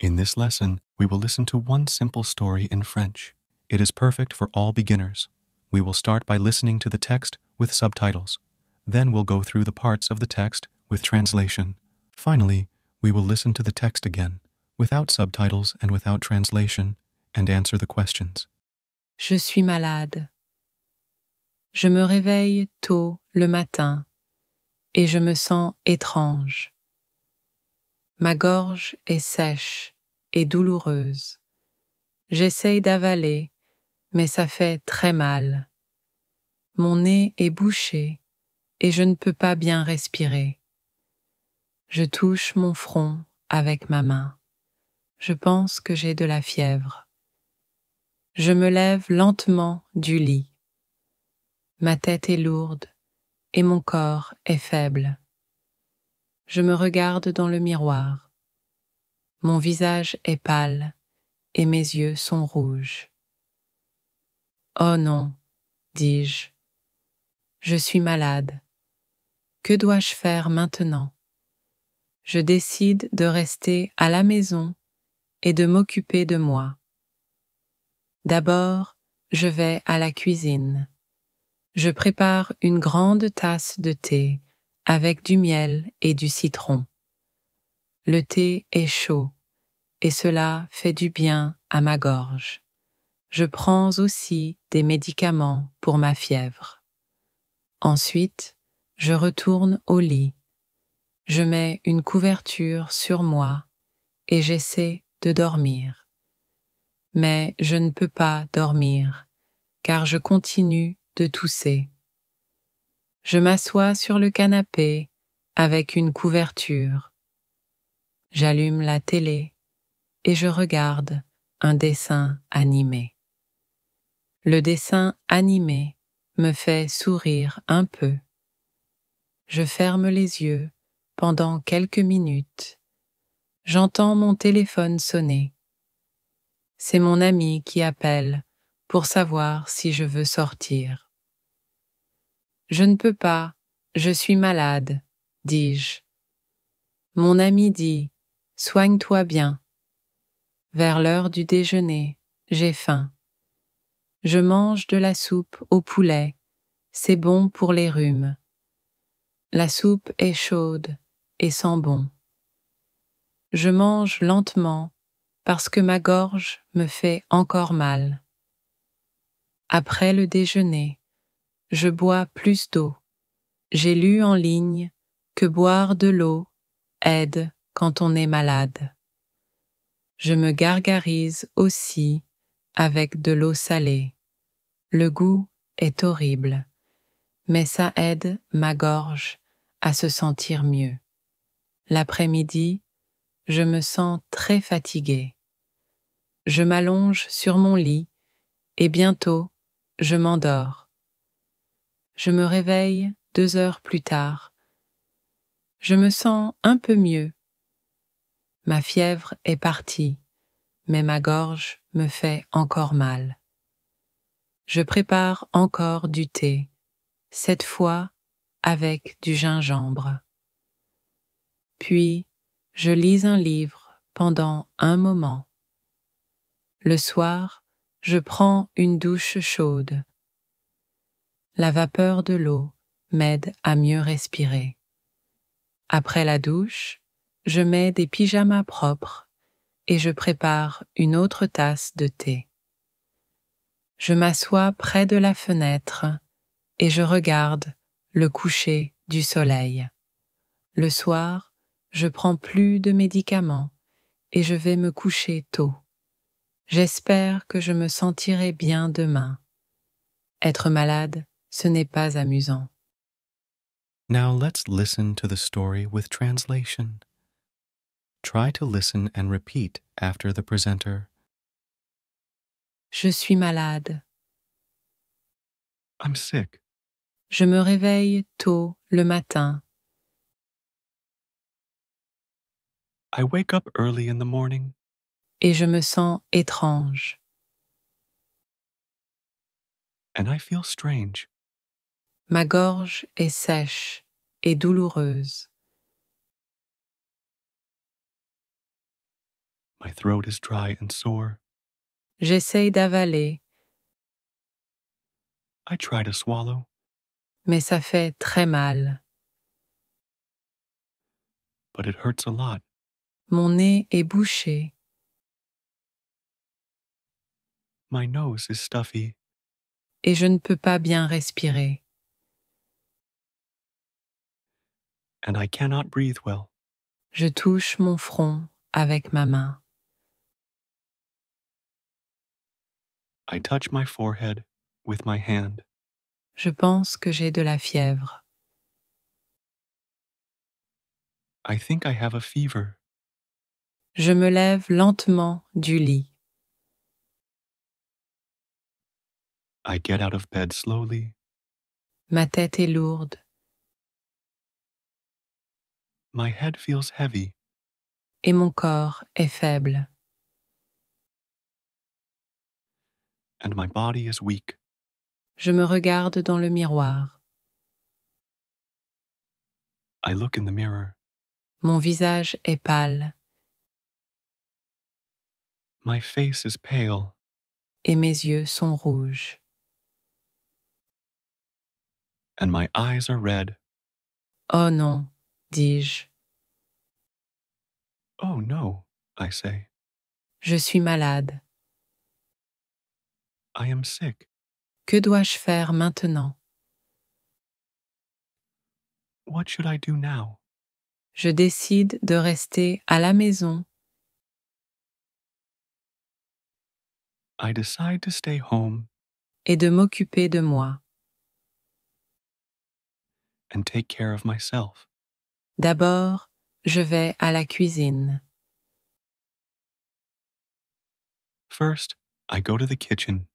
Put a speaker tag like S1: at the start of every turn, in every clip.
S1: In this lesson, we will listen to one simple story in French. It is perfect for all beginners. We will start by listening to the text with subtitles. Then we'll go through the parts of the text with translation. Finally, we will listen to the text again, without subtitles and without translation, and answer the questions.
S2: Je suis malade. Je me réveille tôt le matin et je me sens étrange. Ma gorge est sèche et douloureuse. J'essaye d'avaler, mais ça fait très mal. Mon nez est bouché et je ne peux pas bien respirer. Je touche mon front avec ma main. Je pense que j'ai de la fièvre. Je me lève lentement du lit. Ma tête est lourde et mon corps est faible. Je me regarde dans le miroir. Mon visage est pâle et mes yeux sont rouges. Oh non, dis-je, je suis malade. Que dois-je faire maintenant? Je décide de rester à la maison et de m'occuper de moi. D'abord, je vais à la cuisine. Je prépare une grande tasse de thé avec du miel et du citron. Le thé est chaud et cela fait du bien à ma gorge. Je prends aussi des médicaments pour ma fièvre. Ensuite, je retourne au lit. Je mets une couverture sur moi et j'essaie de dormir. Mais je ne peux pas dormir car je continue de tousser. Je m'assois sur le canapé avec une couverture. J'allume la télé et je regarde un dessin animé. Le dessin animé me fait sourire un peu. Je ferme les yeux pendant quelques minutes. J'entends mon téléphone sonner. C'est mon ami qui appelle pour savoir si je veux sortir. Je ne peux pas, je suis malade, dis-je. Mon ami dit, soigne-toi bien. Vers l'heure du déjeuner, j'ai faim. Je mange de la soupe au poulet, c'est bon pour les rhumes. La soupe est chaude et sent bon. Je mange lentement parce que ma gorge me fait encore mal. Après le déjeuner, je bois plus d'eau. J'ai lu en ligne que boire de l'eau aide quand on est malade. Je me gargarise aussi avec de l'eau salée. Le goût est horrible, mais ça aide ma gorge à se sentir mieux. L'après-midi, je me sens très fatiguée. Je m'allonge sur mon lit et bientôt, je m'endors. Je me réveille 2 heures plus tard. Je me sens un peu mieux. Ma fièvre est partie, mais ma gorge me fait encore mal. Je prépare encore du thé, cette fois avec du gingembre. Puis, je lis un livre pendant un moment. Le soir, je prends une douche chaude. La vapeur de l'eau m'aide à mieux respirer. Après la douche, je mets des pyjamas propres et je prépare une autre tasse de thé. Je m'assois près de la fenêtre et je regarde le coucher du soleil. Le soir, je prends plus de médicaments et je vais me coucher tôt. J'espère que je me sentirai bien demain. Être malade, ce n'est pas amusant.
S1: Now let's listen to the story with translation. Try to listen and repeat after the presenter.
S2: Je suis malade.
S1: I'm sick.
S2: Je me réveille tôt le matin.
S1: I wake up early in the morning
S2: Et je me sens étrange.
S1: and I feel strange.
S2: Ma gorge est sèche et douloureuse.
S1: My throat is dry and sore.
S2: J'essaye d'avaler,
S1: I try to swallow,
S2: mais ça fait très mal.
S1: but it hurts a lot.
S2: Mon nez est bouché.
S1: My nose is stuffy,
S2: Et je ne peux pas bien respirer.
S1: and I cannot breathe well.
S2: Je touche mon front avec ma main.
S1: I touch my forehead with my hand.
S2: Je pense que j'ai de la fièvre.
S1: I think I have a fever.
S2: Je me lève lentement du lit.
S1: I get out of bed slowly.
S2: Ma tête est lourde.
S1: My head feels heavy,
S2: Et mon corps est faible.
S1: and my body is weak.
S2: Je me regarde dans le miroir.
S1: I look in the mirror.
S2: Mon visage est pâle
S1: My face is pale,
S2: et mes yeux sont rouges.
S1: and my eyes are red.
S2: Oh non, dis-je.
S1: Oh no, I say.
S2: Je suis malade.
S1: I am sick.
S2: Que dois-je faire maintenant?
S1: What should I do now?
S2: Je décide de rester à la maison.
S1: I decide to stay home
S2: Et de m'occuper de moi.
S1: and take care of myself.
S2: D'abord, je vais à la cuisine.
S1: First, I go to the kitchen.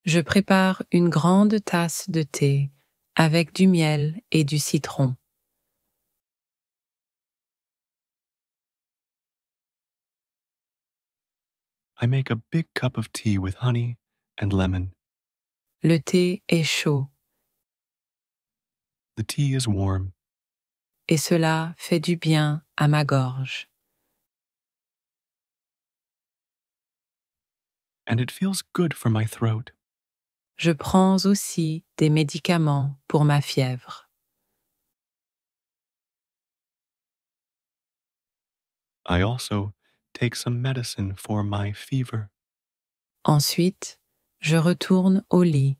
S2: Je prépare une grande tasse de thé avec du miel et du citron.
S1: I make a big cup of tea with honey and lemon.
S2: Le thé est chaud
S1: The tea is warm,
S2: et cela fait du bien à ma gorge.
S1: and it feels good for my throat.
S2: Je prends aussi des médicaments pour ma fièvre.
S1: I also take some medicine for my fever.
S2: Ensuite, je retourne au lit.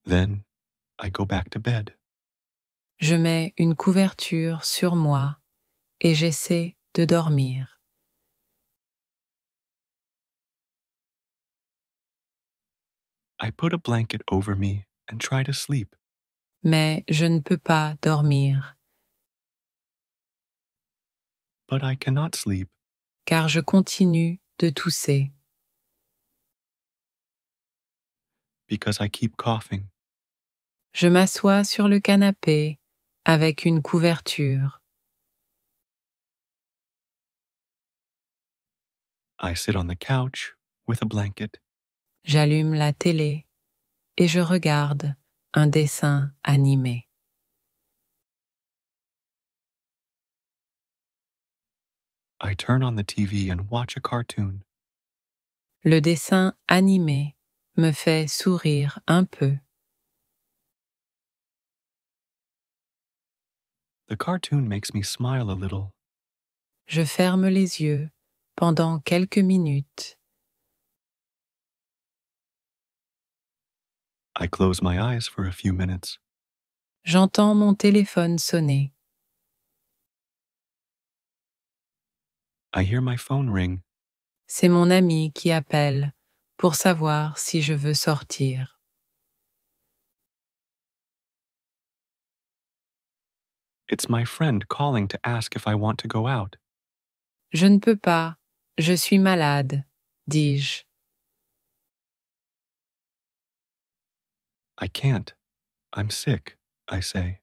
S1: Then, I go back to bed.
S2: Je mets une couverture sur moi et j'essaie de dormir.
S1: I put a blanket over me and try to sleep.
S2: Mais je ne peux pas dormir
S1: But I cannot sleep
S2: car je continue de tousser.
S1: because I keep coughing.
S2: Je m'assois sur le canapé avec une couverture.
S1: I sit on the couch with a blanket.
S2: J'allume la télé et je regarde un dessin animé.
S1: I turn on the TV and watch a cartoon.
S2: Le dessin animé me fait sourire un peu.
S1: The cartoon makes me smile a little.
S2: Je ferme les yeux pendant quelques minutes.
S1: I close my eyes for a few minutes.
S2: J'entends mon téléphone sonner.
S1: I hear my phone ring.
S2: C'est mon ami qui appelle pour savoir si je veux sortir.
S1: It's my friend calling to ask if I want to go out.
S2: Je ne peux pas, je suis malade, dis-je.
S1: I can't. I'm sick, I say.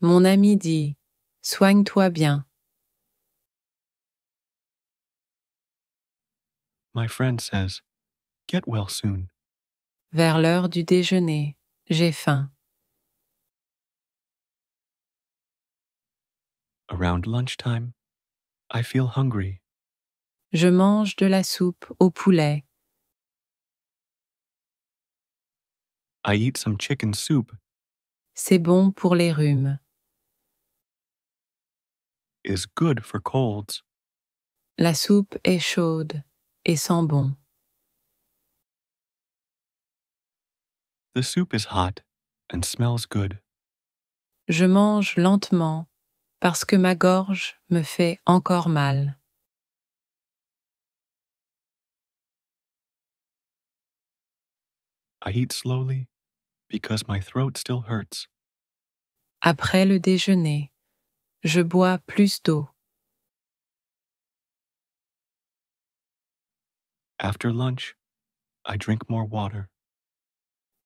S2: Mon ami dit, soigne-toi bien.
S1: My friend says, get well soon.
S2: Vers l'heure du déjeuner, j'ai faim.
S1: Around lunchtime, I feel hungry.
S2: Je mange de la soupe au poulet.
S1: I eat some chicken soup.
S2: C'est bon pour les rhumes.
S1: Is good for colds.
S2: La soupe est chaude et sent bon.
S1: The soup is hot and smells good.
S2: Je mange lentement parce que ma gorge me fait encore mal.
S1: I eat slowly because my throat still hurts.
S2: Après le déjeuner, je bois plus d'eau.
S1: After lunch, I drink more water.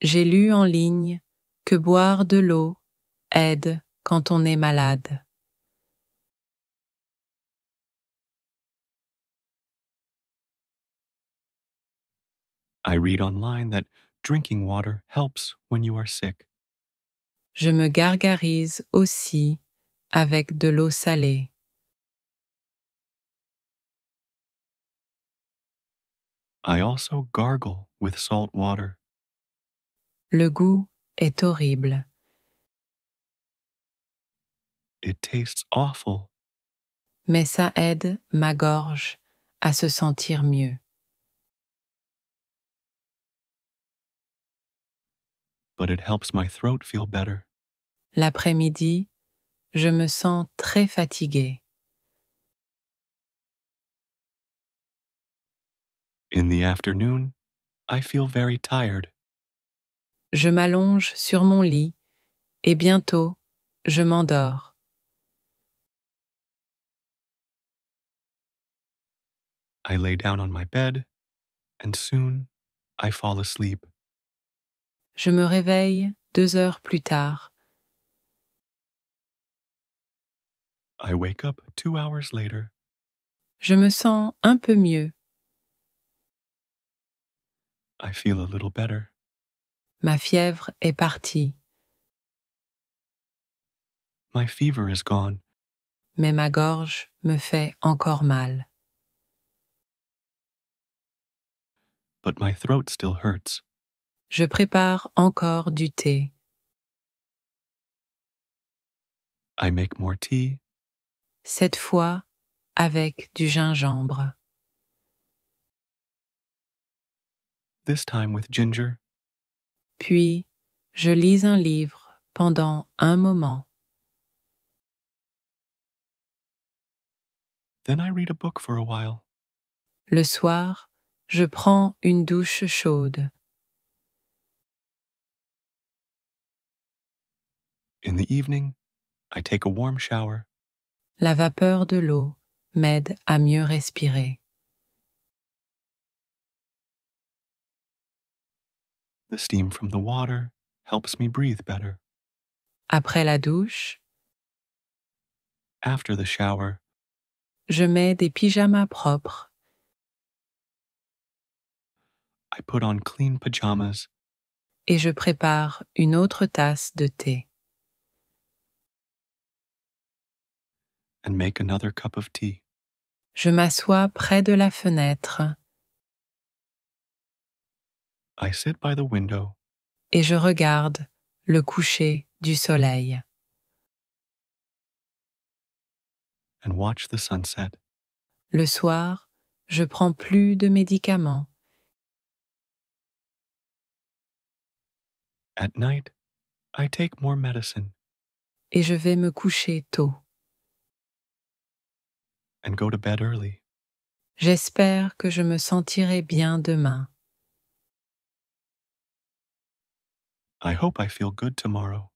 S2: J'ai lu en ligne que boire de l'eau aide quand on est malade.
S1: I read online that drinking water helps when you are sick.
S2: Je me gargarise aussi avec de l'eau salée.
S1: I also gargle with salt water.
S2: Le goût est horrible.
S1: It tastes awful,
S2: Mais ça aide ma gorge à se sentir mieux.
S1: but it helps my throat feel better.
S2: L'après-midi, je me sens très fatiguée.
S1: In the afternoon, I feel very tired.
S2: Je m'allonge sur mon lit et bientôt, je m'endors.
S1: I lay down on my bed, and soon I fall asleep.
S2: Je me réveille 2 heures plus tard.
S1: I wake up 2 hours later.
S2: Je me sens un peu mieux.
S1: I feel a little better.
S2: Ma fièvre est partie,
S1: My fever is gone,
S2: mais ma gorge me fait encore mal.
S1: but my throat still hurts.
S2: Je prépare encore du thé.
S1: I make more tea,
S2: Cette fois avec du gingembre.
S1: this time with ginger.
S2: Puis, je lis un livre pendant un moment.
S1: Then I read a book for a while.
S2: Le soir, je prends une douche chaude.
S1: In the evening, I take a warm shower.
S2: La vapeur de l'eau m'aide à mieux respirer.
S1: The steam from the water helps me breathe better.
S2: Après la douche,
S1: After the shower,
S2: je mets des pyjamas propres
S1: I put on clean pajamas
S2: et je prépare une autre tasse de thé.
S1: and make another cup of tea.
S2: Je m'assois près de la fenêtre
S1: I sit by the window
S2: et je regarde le coucher du soleil.
S1: and watch the sunset.
S2: Le soir, je prends plus de médicaments.
S1: At night, I take more medicine
S2: Et je vais me coucher tôt.
S1: and go to bed early.
S2: J'espère que je me sentirai bien demain.
S1: I hope I feel good tomorrow.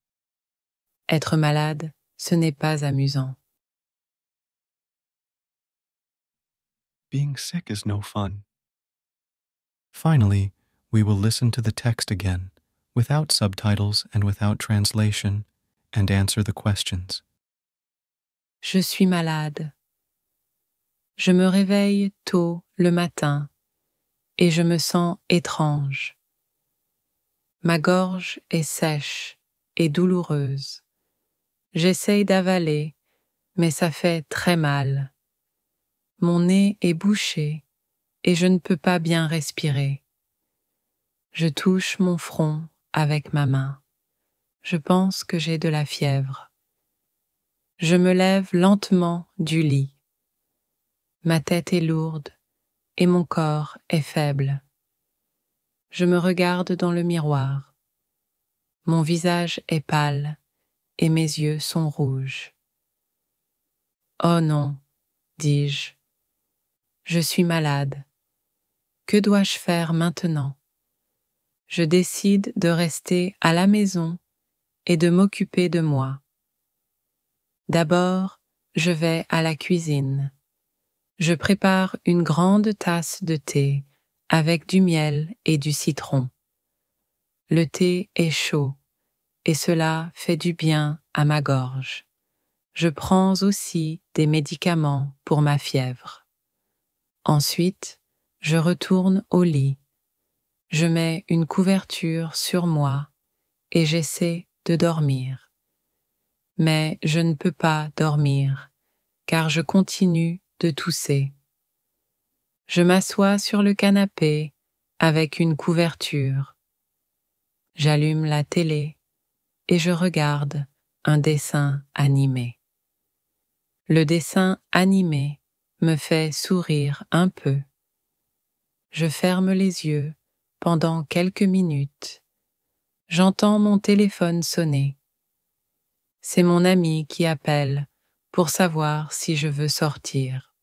S2: Être malade, ce n'est pas amusant.
S1: Being sick is no fun. Finally, we will listen to the text again, without subtitles and without translation, and answer the questions.
S2: Je suis malade. Je me réveille tôt le matin et je me sens étrange. Ma gorge est sèche et douloureuse. J'essaye d'avaler, mais ça fait très mal. Mon nez est bouché et je ne peux pas bien respirer. Je touche mon front avec ma main. Je pense que j'ai de la fièvre. Je me lève lentement du lit. Ma tête est lourde et mon corps est faible. Je me regarde dans le miroir. Mon visage est pâle et mes yeux sont rouges. Oh non, dis-je, je suis malade. Que dois-je faire maintenant? Je décide de rester à la maison et de m'occuper de moi. D'abord, je vais à la cuisine. Je prépare une grande tasse de thé avec du miel et du citron. Le thé est chaud et cela fait du bien à ma gorge. Je prends aussi des médicaments pour ma fièvre. Ensuite, je retourne au lit. Je mets une couverture sur moi et j'essaie de dormir. Mais je ne peux pas dormir car je continue de tousser. Je m'assois sur le canapé avec une couverture. J'allume la télé et je regarde un dessin animé. Le dessin animé me fait sourire un peu. Je ferme les yeux pendant quelques minutes. J'entends mon téléphone sonner. C'est mon ami qui appelle pour savoir si je veux sortir.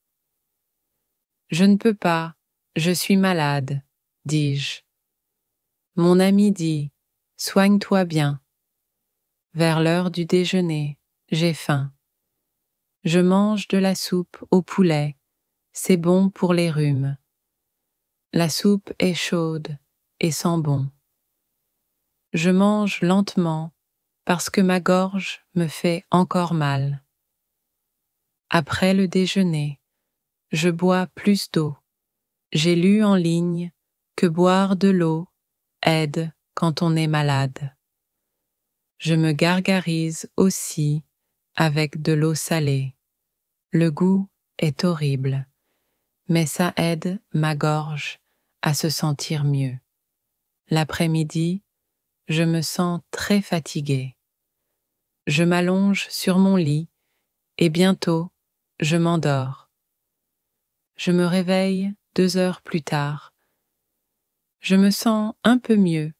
S2: Je ne peux pas, je suis malade, dis-je. Mon ami dit, soigne-toi bien. Vers l'heure du déjeuner, j'ai faim. Je mange de la soupe au poulet, c'est bon pour les rhumes. La soupe est chaude et sent bon. Je mange lentement parce que ma gorge me fait encore mal. Après le déjeuner, je bois plus d'eau. J'ai lu en ligne que boire de l'eau aide quand on est malade. Je me gargarise aussi avec de l'eau salée. Le goût est horrible, mais ça aide ma gorge à se sentir mieux. L'après-midi, je me sens très fatiguée. Je m'allonge sur mon lit et bientôt, je m'endors. Je me réveille 2 heures plus tard. Je me sens un peu mieux.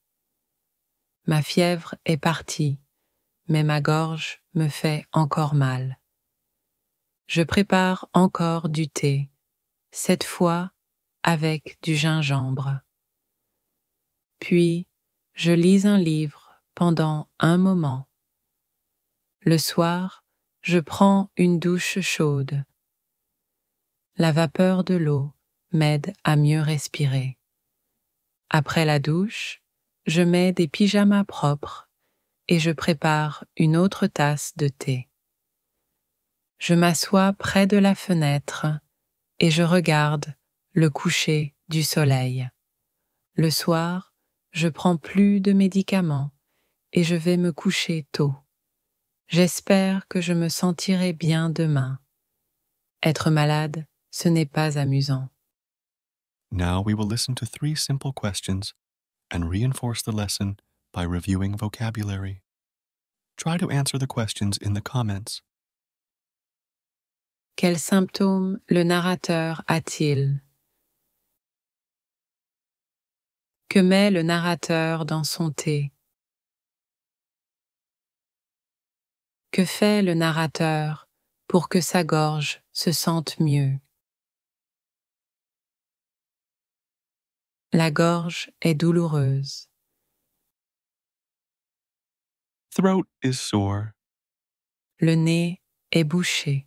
S2: Ma fièvre est partie, mais ma gorge me fait encore mal. Je prépare encore du thé, cette fois avec du gingembre. Puis, je lis un livre pendant un moment. Le soir, je prends une douche chaude. La vapeur de l'eau m'aide à mieux respirer. Après la douche, je mets des pyjamas propres et je prépare une autre tasse de thé. Je m'assois près de la fenêtre et je regarde le coucher du soleil. Le soir, je prends plus de médicaments et je vais me coucher tôt. J'espère que je me sentirai bien demain. Être malade, ce n'est pas amusant.
S1: Now we will listen to 3 simple questions and reinforce the lesson by reviewing vocabulary. Try to answer the questions in the comments.
S2: Quels symptômes le narrateur a-t-il? Que met le narrateur dans son thé? Que fait le narrateur pour que sa gorge se sente mieux? La gorge est douloureuse.
S1: Throat is sore.
S2: Le nez est bouché.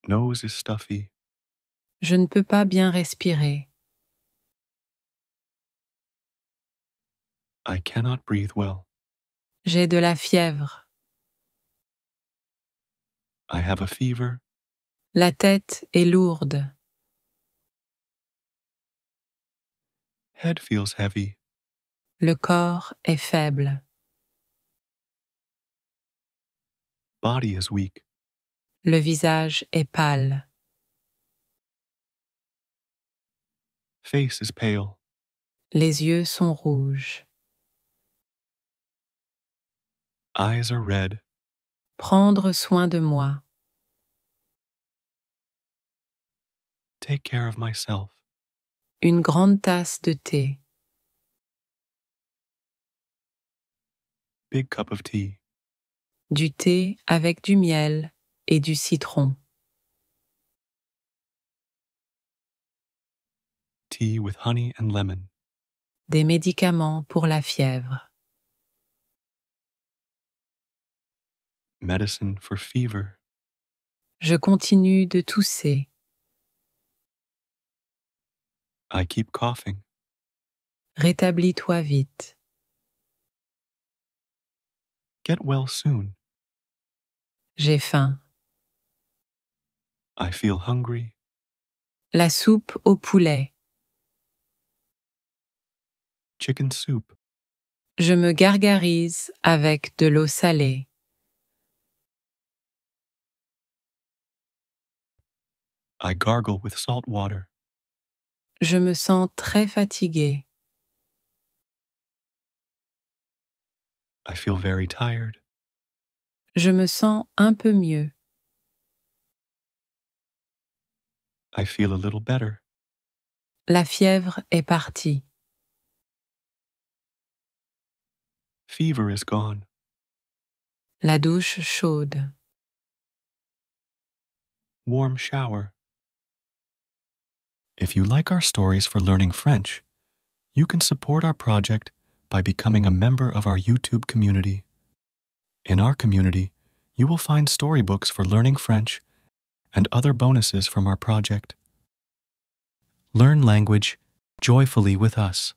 S1: Nose is stuffy.
S2: Je ne peux pas bien respirer.
S1: I cannot breathe well.
S2: J'ai de la fièvre.
S1: I have a fever.
S2: La tête est lourde.
S1: Head feels heavy.
S2: Le corps est faible.
S1: Body is weak.
S2: Le visage est pâle.
S1: Face is pale.
S2: Les yeux sont rouges.
S1: Eyes are red.
S2: Prendre soin de moi.
S1: Take care of myself.
S2: Une grande tasse de thé.
S1: Big cup of tea.
S2: Du thé avec du miel et du citron.
S1: Tea with honey and lemon.
S2: Des médicaments pour la fièvre.
S1: Medicine for fever.
S2: Je continue de tousser.
S1: I keep coughing.
S2: Rétablis-toi vite.
S1: Get well soon.
S2: J'ai faim.
S1: I feel hungry.
S2: La soupe au poulet.
S1: Chicken soup.
S2: Je me gargarise avec de l'eau salée.
S1: I gargle with salt water.
S2: Je me sens très fatigué.
S1: I feel very tired.
S2: Je me sens un peu mieux.
S1: I feel a little better.
S2: La fièvre est partie.
S1: Fever is gone.
S2: La douche chaude.
S1: Warm shower. If you like our stories for learning French, you can support our project by becoming a member of our YouTube community. In our community, you will find storybooks for learning French and other bonuses from our project. Learn language joyfully with us.